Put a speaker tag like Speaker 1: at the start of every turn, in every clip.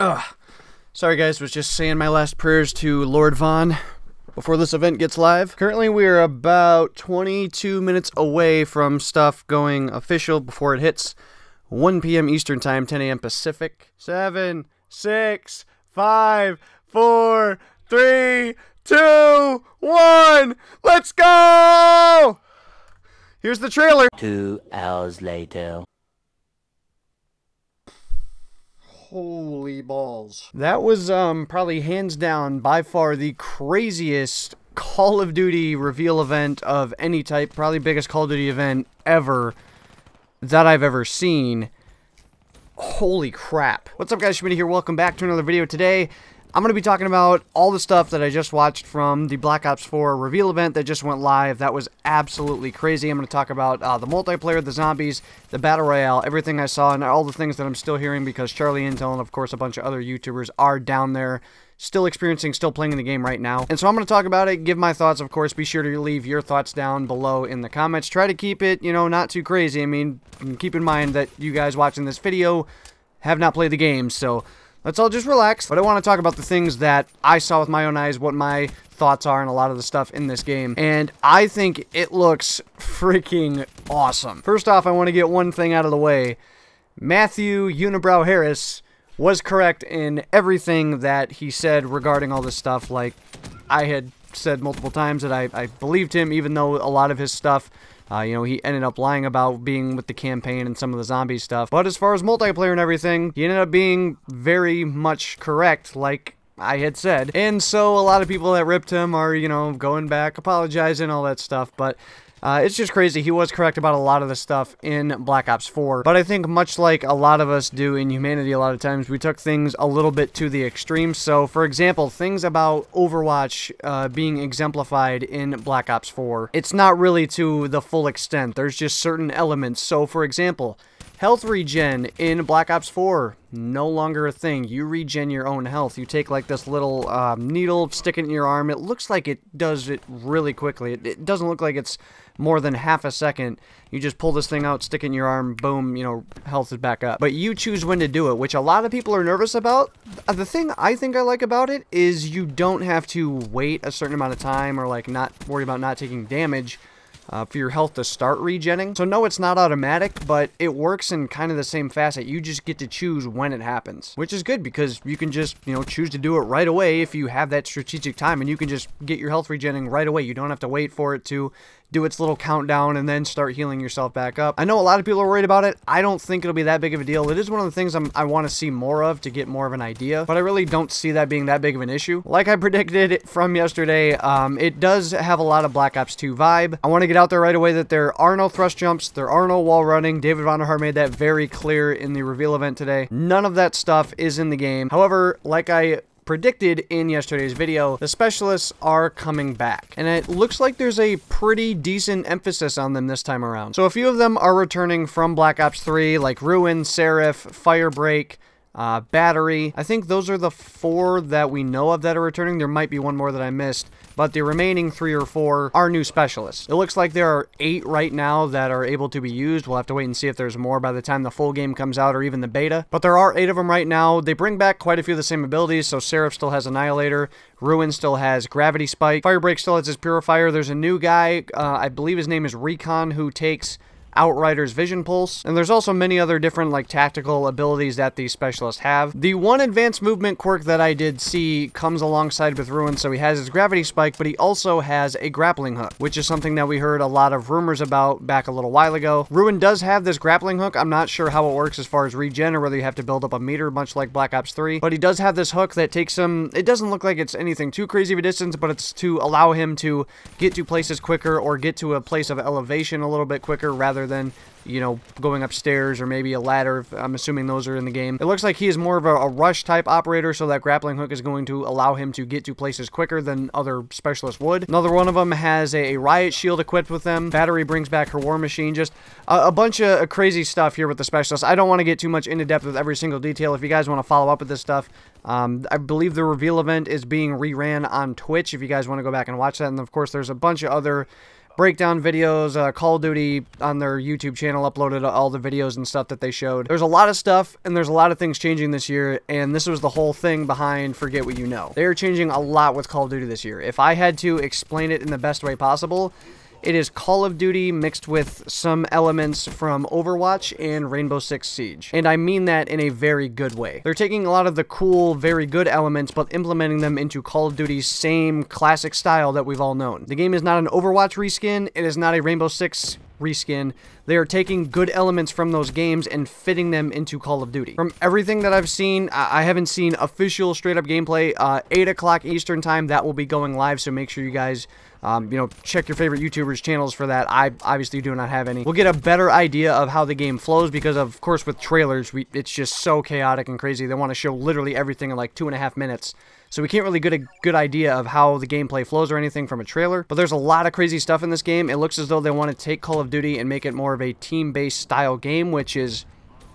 Speaker 1: Ugh. Sorry guys, was just saying my last prayers to Lord Vaughn before this event gets live. Currently we are about 22 minutes away from stuff going official before it hits 1 p.m. Eastern Time, 10 a.m. Pacific. 7, 6, 5, 4, 3, 2, 1, let's go! Here's the trailer.
Speaker 2: 2 hours later.
Speaker 1: Holy balls. That was probably hands down by far the craziest Call of Duty reveal event of any type, probably biggest Call of Duty event ever that I've ever seen. Holy crap. What's up guys, Schmitty here, welcome back to another video. Today I'm going to be talking about all the stuff that I just watched from the Black Ops 4 reveal event that just went live. That was absolutely crazy. I'm going to talk about the multiplayer, the zombies, the battle royale, everything I saw, and all the things that I'm still hearing because Charlie Intel and of course a bunch of other YouTubers are down there still experiencing, still playing in the game right now. And so I'm going to talk about it, give my thoughts, of course. Be sure to leave your thoughts down below in the comments. Try to keep it, you know, not too crazy. I mean, keep in mind that you guys watching this video have not played the game, so let's all just relax. But I want to talk about the things that I saw with my own eyes, what my thoughts are, and a lot of the stuff in this game. And I think it looks freaking awesome. First off, I want to get one thing out of the way. Matthew Unibrow Harris was correct in everything that he said regarding all this stuff. Like, I had said multiple times that I believed him, even though a lot of his stuff, you know, he ended up lying about being with the campaign and some of the zombie stuff. But as far as multiplayer and everything, he ended up being very much correct, like I had said. And so a lot of people that ripped him are, you know, going back, apologizing, all that stuff. But it's just crazy. He was correct about a lot of the stuff in Black Ops 4. But I think much like a lot of us do in humanity a lot of times, we took things a little bit to the extreme. So, for example, things about Overwatch being exemplified in Black Ops 4, it's not really to the full extent. There's just certain elements. So, for example, health regen in Black Ops 4, no longer a thing. You regen your own health. You take like this little needle, stick it in your arm. It looks like it does it really quickly. It doesn't look like it's more than half a second. You just pull this thing out, stick it in your arm, boom, you know, health is back up. But you choose when to do it, which a lot of people are nervous about. The thing I think I like about it is you don't have to wait a certain amount of time or like not worry about not taking damage for your health to start regenning. So no, it's not automatic, but it works in kind of the same facet. You just get to choose when it happens, which is good because you can just, you know, choose to do it right away if you have that strategic time, and you can just get your health regenning right away. You don't have to wait for it to do its little countdown and then start healing yourself back up. I know a lot of people are worried about it. I don't think it'll be that big of a deal. It is one of the things I want to see more of to get more of an idea, but I really don't see that being that big of an issue. Like I predicted from yesterday, it does have a lot of Black Ops 2 vibe. I want to get out there right away that there are no thrust jumps, there are no wall running. David Vonderhaar made that very clear in the reveal event today. None of that stuff is in the game. However, like I predicted in yesterday's video, the specialists are coming back, and it looks like there's a pretty decent emphasis on them this time around. So a few of them are returning from Black Ops 3, like Ruin, Seraph, Firebreak, Battery. I think those are the 4 that we know of that are returning. There might be one more that I missed, but the remaining 3 or 4 are new specialists. It looks like there are 8 right now that are able to be used. We'll have to wait and see if there's more by the time the full game comes out or even the beta, but there are 8 of them right now. They bring back quite a few of the same abilities. So Seraph still has Annihilator, Ruin still has Gravity Spike, Firebreak still has his Purifier. There's a new guy, I believe his name is Recon, who takes Outrider's Vision Pulse, and there's also many other different like tactical abilities that these specialists have. The one advanced movement quirk that I did see comes alongside with Ruin, so he has his Gravity Spike, but he also has a grappling hook, which is something that we heard a lot of rumors about back a little while ago. Ruin does have this grappling hook. I'm not sure how it works as far as regen or whether you have to build up a meter much like Black Ops 3, but he does have this hook that takes him, it doesn't look like it's anything too crazy of a distance, but it's to allow him to get to places quicker or get to a place of elevation a little bit quicker rather than, you know, going upstairs or maybe a ladder. I'm assuming those are in the game. It looks like he is more of a rush type operator, so that grappling hook is going to allow him to get to places quicker than other specialists would. Another one of them has a riot shield equipped with them. Battery brings back her war machine. Just a bunch of crazy stuff here with the specialists. I don't want to get too much into depth with every single detail. If you guys want to follow up with this stuff, I believe the reveal event is being reran on Twitch if you guys want to go back and watch that. And of course, there's a bunch of other breakdown videos. Call of Duty on their YouTube channel uploaded all the videos and stuff that they showed. There's a lot of stuff, and there's a lot of things changing this year, and this was the whole thing behind Forget What You Know. They are changing a lot with Call of Duty this year. If I had to explain it in the best way possible, it is Call of Duty mixed with some elements from Overwatch and Rainbow Six Siege. And I mean that in a very good way. They're taking a lot of the cool, very good elements, but implementing them into Call of Duty's same classic style that we've all known. The game is not an Overwatch reskin. It is not a Rainbow Six reskin. They are taking good elements from those games and fitting them into Call of Duty. From everything that I've seen, I haven't seen official straight-up gameplay. 8 o'clock Eastern time, that will be going live, so make sure you guys check your favorite YouTubers' channels for that. I obviously do not have any. We'll get a better idea of how the game flows because, of course, with trailers, it's just so chaotic and crazy. They want to show literally everything in like 2.5 minutes. So we can't really get a good idea of how the gameplay flows or anything from a trailer. But there's a lot of crazy stuff in this game. It looks as though they want to take Call of Duty and make it more of a team-based style game, which is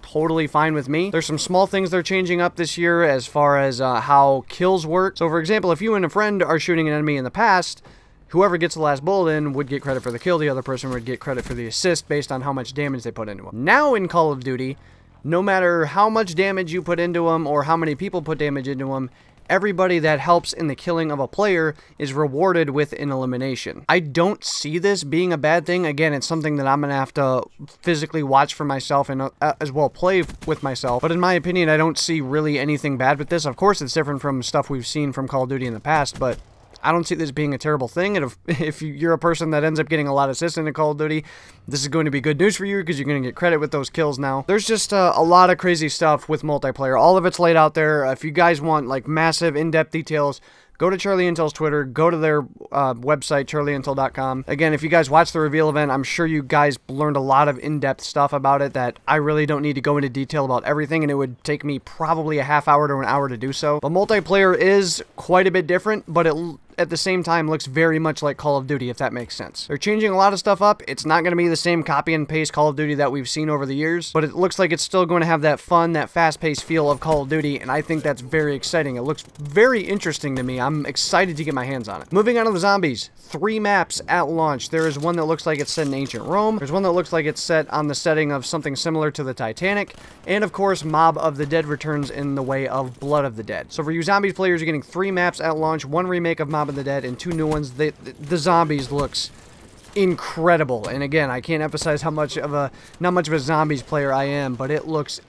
Speaker 1: totally fine with me. There's some small things they're changing up this year as far as how kills work. So, for example, if you and a friend are shooting an enemy in the past, whoever gets the last bullet in would get credit for the kill. The other person would get credit for the assist based on how much damage they put into them. Now in Call of Duty, no matter how much damage you put into them or how many people put damage into them, everybody that helps in the killing of a player is rewarded with an elimination. I don't see this being a bad thing. Again, it's something that I'm going to have to physically watch for myself and as well play with myself. But in my opinion, I don't see really anything bad with this. Of course, it's different from stuff we've seen from Call of Duty in the past, but I don't see this being a terrible thing. And if you're a person that ends up getting a lot of assists in Call of Duty, this is going to be good news for you because you're going to get credit with those kills now. There's just a lot of crazy stuff with multiplayer. All of it's laid out there. If you guys want like massive in-depth details, go to Charlie Intel's Twitter, go to their website, charlieintel.com. Again, if you guys watched the reveal event, I'm sure you guys learned a lot of in-depth stuff about it that I really don't need to go into detail about everything, and it would take me probably a half hour to an hour to do so. But multiplayer is quite a bit different, but it at the same time looks very much like Call of Duty, if that makes sense. They're changing a lot of stuff up. It's not going to be the same copy and paste Call of Duty that we've seen over the years, but it looks like it's still going to have that fun, that fast-paced feel of Call of Duty, and I think that's very exciting. It looks very interesting to me. I'm excited to get my hands on it. Moving on to the zombies. 3 maps at launch. There is one that looks like it's set in ancient Rome. There's one that looks like it's set on the setting of something similar to the Titanic, and of course, Mob of the Dead returns in the way of Blood of the Dead. So for you zombies players, you're getting 3 maps at launch, 1 remake of Mob of the Dead, and 2 new ones. The zombies looks incredible, and again, I can't emphasize how much of a not much of a zombies player I am, but it looks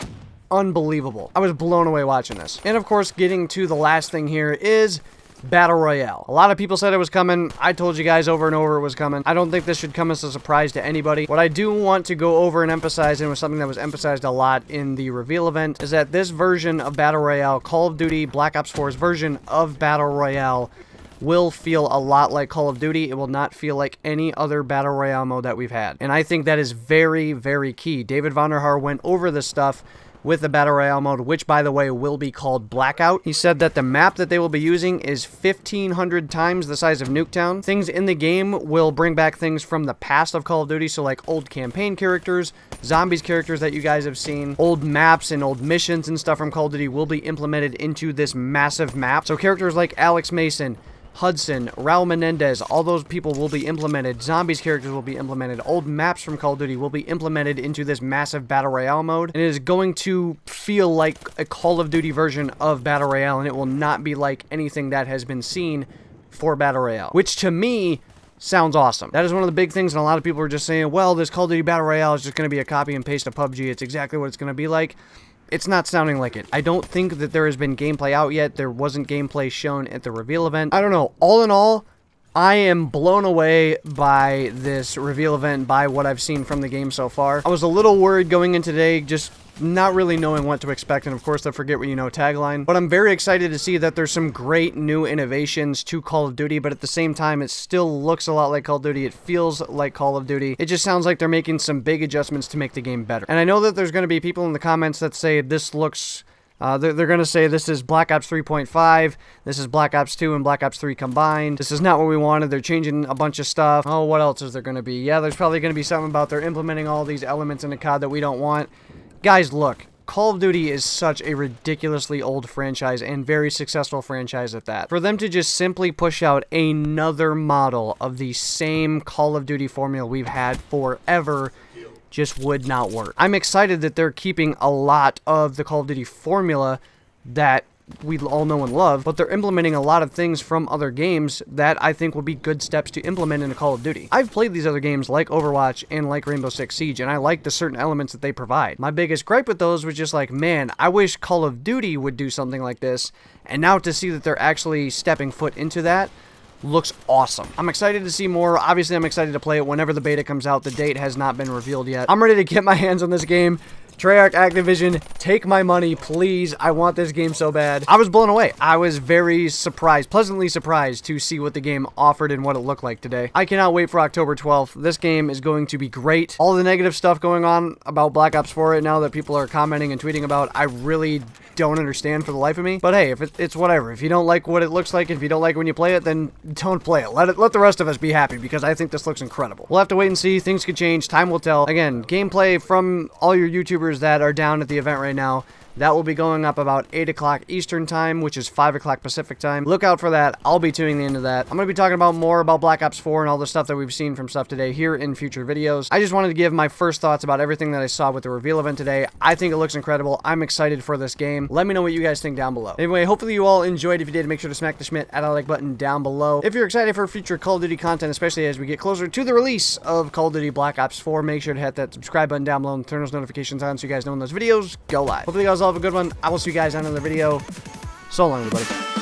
Speaker 1: unbelievable. I was blown away watching this. And of course, getting to the last thing here is Battle Royale. A lot of people said it was coming. I told you guys over and over it was coming. I don't think this should come as a surprise to anybody. What I do want to go over and emphasize, and it was something that was emphasized a lot in the reveal event, is that this version of Battle Royale, Call of Duty Black Ops 4's version of Battle Royale, will feel a lot like Call of Duty. It will not feel like any other Battle Royale mode that we've had. And I think that is very, very key. David Vonderhaar went over this stuff with the Battle Royale mode, which, by the way, will be called Blackout. He said that the map that they will be using is 1,500 times the size of Nuketown. Things in the game will bring back things from the past of Call of Duty, so like old campaign characters, zombies characters that you guys have seen, old maps and old missions and stuff from Call of Duty will be implemented into this massive map. So characters like Alex Mason, Hudson, Raul Menendez, all those people will be implemented. Zombies characters will be implemented. Old maps from Call of Duty will be implemented into this massive Battle Royale mode. And it is going to feel like a Call of Duty version of Battle Royale, and it will not be like anything that has been seen for Battle Royale, which to me sounds awesome. That is one of the big things, and a lot of people are just saying, well, this Call of Duty Battle Royale is just going to be a copy and paste of PUBG. It's exactly what it's going to be like. It's not sounding like it. I don't think that there has been gameplay out yet. There wasn't gameplay shown at the reveal event. I don't know. All in all, I am blown away by this reveal event, by what I've seen from the game so far. I was a little worried going into today, just not really knowing what to expect, and of course the Forget What You Know tagline. But I'm very excited to see that there's some great new innovations to Call of Duty, but at the same time, it still looks a lot like Call of Duty. It feels like Call of Duty. It just sounds like they're making some big adjustments to make the game better. And I know that there's going to be people in the comments that say this looks... they're going to say this is Black Ops 3.5, this is Black Ops 2 and Black Ops 3 combined. This is not what we wanted. They're changing a bunch of stuff. Oh, what else is there going to be? Yeah, there's probably going to be something about they're implementing all these elements in the COD that we don't want. Guys, look, Call of Duty is such a ridiculously old franchise and very successful franchise at that. For them to just simply push out another model of the same Call of Duty formula we've had forever just would not work. I'm excited that they're keeping a lot of the Call of Duty formula that we all know and love, but they're implementing a lot of things from other games that I think will be good steps to implement into Call of Duty. I've played these other games like Overwatch and like Rainbow Six Siege, and I like the certain elements that they provide. My biggest gripe with those was just like, man, I wish Call of Duty would do something like this, and now to see that they're actually stepping foot into that looks awesome. I'm excited to see more. Obviously, I'm excited to play it whenever the beta comes out. The date has not been revealed yet. I'm ready to get my hands on this game. Treyarch, Activision, take my money, please. I want this game so bad. I was blown away. I was very surprised, pleasantly surprised to see what the game offered and what it looked like today. I cannot wait for October 12th. This game is going to be great. All the negative stuff going on about Black Ops 4 right now that people are commenting and tweeting about, I really don't understand for the life of me. But hey, if it's whatever. If you don't like what it looks like, if you don't like when you play it, then don't play it. Let the rest of us be happy, because I think this looks incredible. We'll have to wait and see. Things could change. Time will tell. Again, gameplay from all your YouTubers that are down at the event right now. That will be going up about 8 o'clock Eastern time, which is 5 o'clock Pacific time. Look out for that. I'll be tuning into that. I'm going to be talking about more about Black Ops 4 and all the stuff that we've seen from stuff today here in future videos. I just wanted to give my first thoughts about everything that I saw with the reveal event today. I think it looks incredible. I'm excited for this game. Let me know what you guys think down below. Anyway, hopefully you all enjoyed. If you did, make sure to smack the Schmidt at a like button down below. If you're excited for future Call of Duty content, especially as we get closer to the release of Call of Duty Black Ops 4, make sure to hit that subscribe button down below and turn those notifications on so you guys know when those videos go live. Hopefully you guys all have a good one. I will see you guys on another video. So long, everybody.